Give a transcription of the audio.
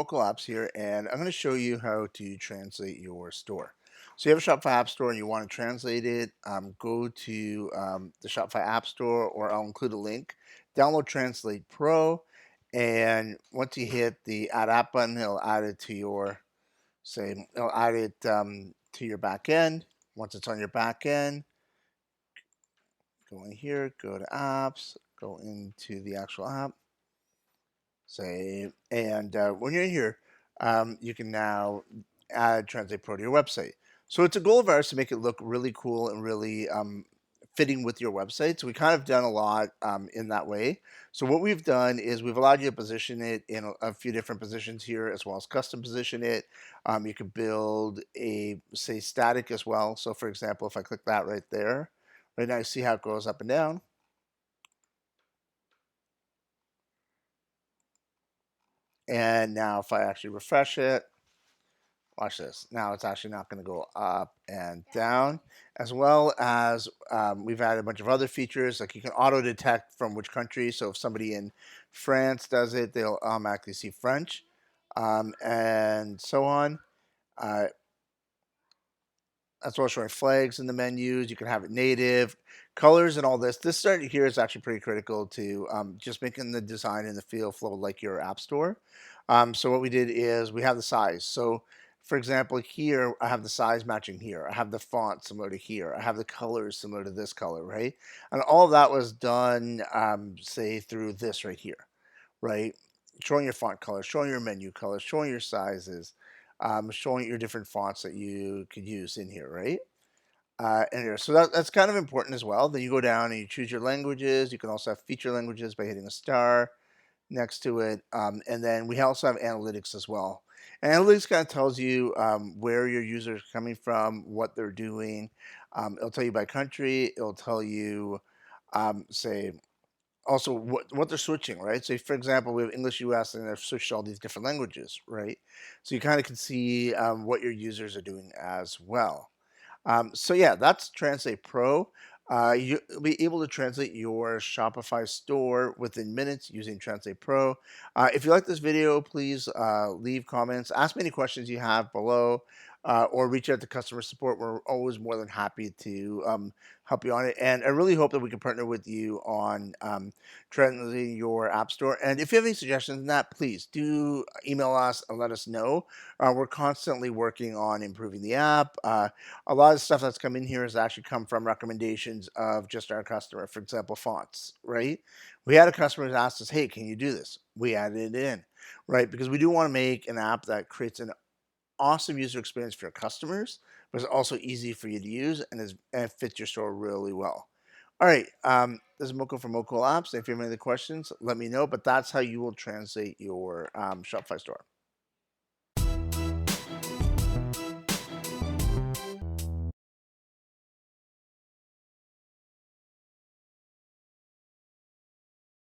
Mokul Apps here, and I'm going to show you how to translate your store. So you have a Shopify App Store and you want to translate it, go to the Shopify App Store, or I'll include a link. Download Translate Pro, and once you hit the Add App button, it'll add it to your, it'll add it to your back end. Once it's on your back end, go in here, go to Apps, go into the actual app. When you're in here, you can now add Translate Pro to your website. So it's a goal of ours to make it look really cool and really fitting with your website. So we kind of done a lot in that way. So what we've done is we've allowed you to position it in a few different positions here, as well as custom position it. You can build a, say, static as well. So for example, if I click that right there, right now you see how it goes up and down. And now if I actually refresh it, watch this. Now it's actually not going to go up and down, as well as we've added a bunch of other features, like you can auto detect from which country. So if somebody in France does it, they'll automatically see French, and so on. Uh, as well as showing flags in the menus. You can have it native, colors, and all this. This start here is actually pretty critical to just making the design and the feel flow like your app store. So what we did is we have the size. So for example, here I have the size matching here. I have the font similar to here. I have the colors similar to this color, right? And all of that was done, say, through this right here, right? Showing your font colors, showing your menu colors, showing your sizes, showing your different fonts that you could use in here, right? And here, so that's kind of important as well. Then you go down and you choose your languages. You can also have feature languages by hitting a star next to it. And then we also have analytics as well. And analytics kind of tells you where your users are coming from, what they're doing. It'll tell you by country. It'll tell you, say, also what they're switching, right? So for example, we have English US and they've switched to all these different languages, right? So you kind of can see what your users are doing as well. So yeah, that's Translate Pro. You'll be able to translate your Shopify store within minutes using Translate Pro. If you like this video, please leave comments, ask me any questions you have below, or reach out to customer support. We're always more than happy to help you on it. And I really hope that we can partner with you on translating your app store. And if you have any suggestions on that, please do email us and let us know. We're constantly working on improving the app. A lot of stuff that's come in here has actually come from recommendations of just our customer. For example, fonts, right? We had a customer who asked us, hey, can you do this? We added it in, right? Because we do want to make an app that creates an awesome user experience for your customers, but it's also easy for you to use and it fits your store really well. All right, this is Moko from Moko Apps. If you have any other questions, let me know. But that's how you will translate your Shopify store.